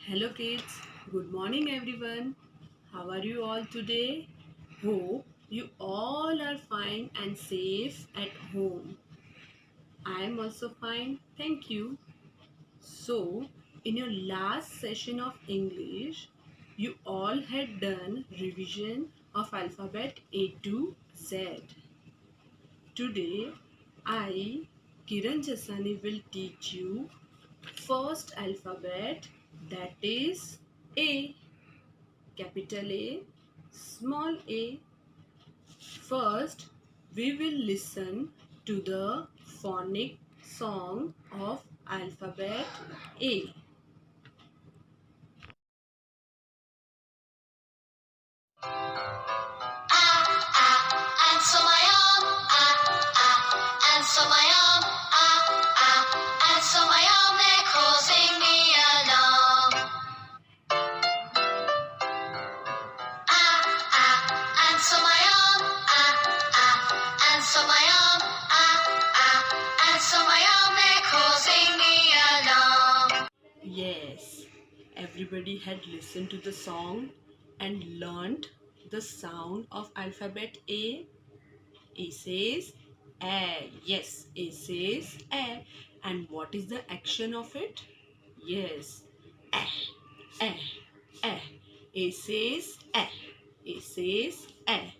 Hello kids, good morning everyone. How are you all today? Hope you all are fine and safe at home. I am also fine, thank you. So, in your last session of English, you all had done revision of alphabet A to Z. Today, I, Kiran Jasani, will teach you first alphabet, that is A. Capital A, small a. First, we will listen to the phonic song of alphabet A. And so my arm, and so my arm, and so my arm, they're causing me alarm. And so my arm, and so my arm, and so my arm, they're causing me alarm. Yes, everybody had listened to the song and learned the sound of alphabet A. A says A. Yes, A says A. And what is the action of it? Yes, A. A. A. A says A. A says A.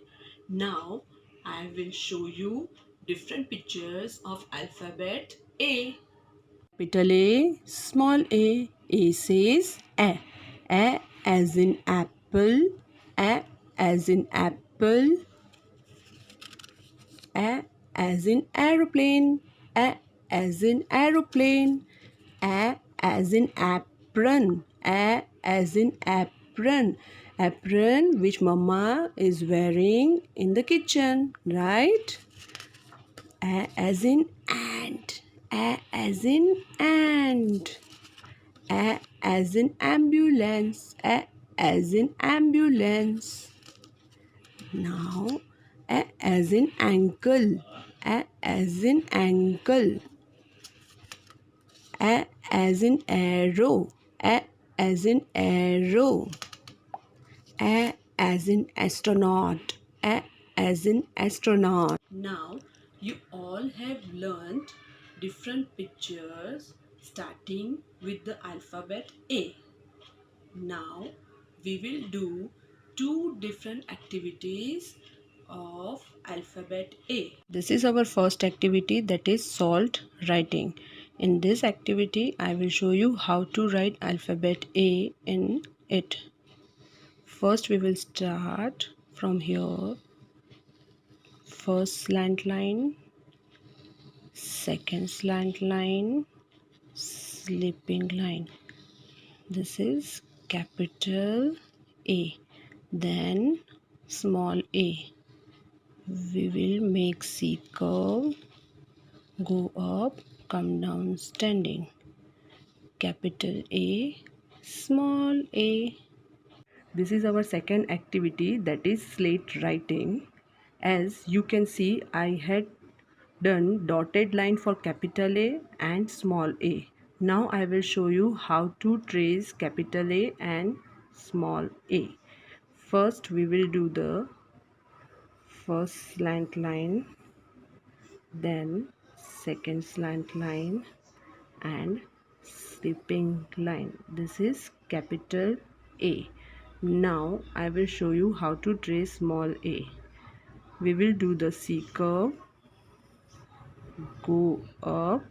Now I will show you different pictures of alphabet A. Capital A, small a. A says A. A as in apple. A as in apple. A as in aeroplane. A as in aeroplane. A as in apron. A as in apron. Apron which mama is wearing in the kitchen, right? A as in ant. A as in ant. A as in ambulance. A as in ambulance. Now, A as in ankle. A as in ankle. A as in arrow. A as in arrow. A as in astronaut. A as in astronaut. Now, you all have learned different pictures starting with the alphabet A. Now, we will do two different activities of alphabet A. This is our first activity, that is salt writing. In this activity, I will show you how to write alphabet A in it. First, we will start from here. First slant line, second slant line, sleeping line. This is capital A. Then small a. We will make C curve, go up, come down standing. Capital A, small a. This is our second activity, that is slate writing. As you can see, I had done dotted line for capital A and small a. Now I will show you how to trace capital A and small a. First we will do the first slant line, then second slant line and sweeping line. This is capital A. Now I will show you how to trace small a. We will do the C curve, go up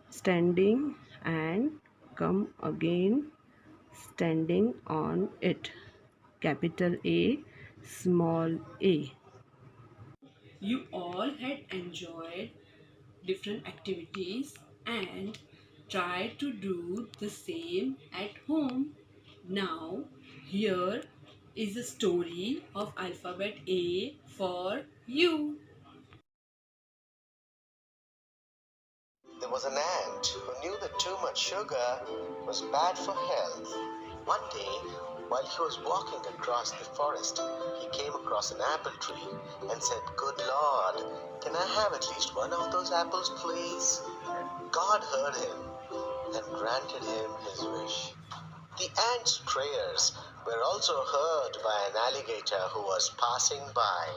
standing and come again standing on it. Capital A, small a. You all had enjoyed different activities and try to do the same at home. Now, here is a story of alphabet A for you. There was an ant who knew that too much sugar was bad for health. One day, while he was walking across the forest, he came across an apple tree and said, "Good Lord, can I have at least one of those apples, please?" God heard him and granted him his wish. The ant's prayers were also heard by an alligator who was passing by.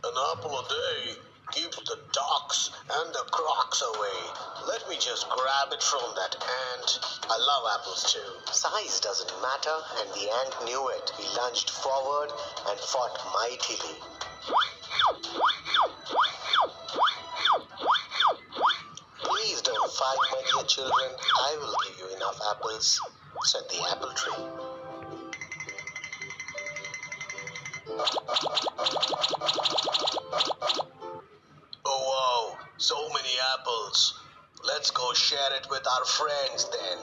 An apple a day keeps the ducks and the crocs away. Let me just grab it from that ant. I love apples too. Size doesn't matter, and the ant knew it. He lunged forward and fought mightily. Please don't fight, my dear children. I will give you enough apples, said the apple tree. Oh wow, so many apples. Let's go share it with our friends then.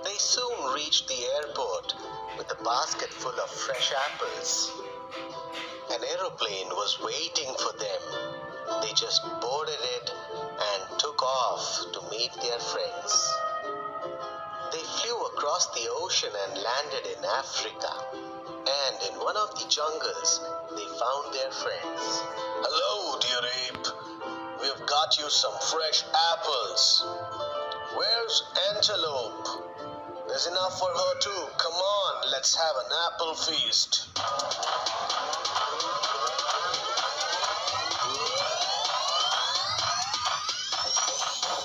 They soon reached the airport with a basket full of fresh apples. An aeroplane was waiting for them. They just boarded it and took off to meet their friends. They flew across the ocean and landed in Africa. And in one of the jungles, they found their friends. Hello, dear ape. We've got you some fresh apples. Where's Antelope? There's enough for her too. Come on, let's have an apple feast.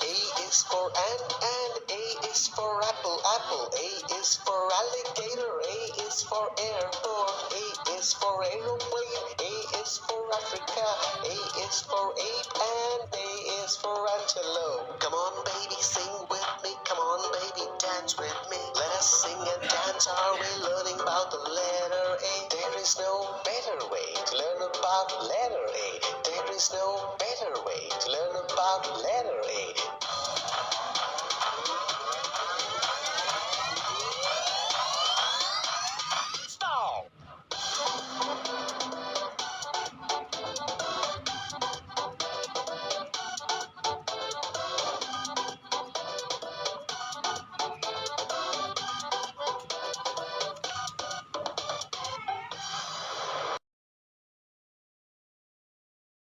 A is for ant and A is for apple. Apple. A is for alligator. A is for airport. A is for aeroplane. A is for Africa. A is for ape and A is for antelope. Come on, baby, sing with me. Come on, baby, dance with me. Let us sing and dance our way, learning about the letter A. There is no better way to learn about letter A. There is no better way to learn about letter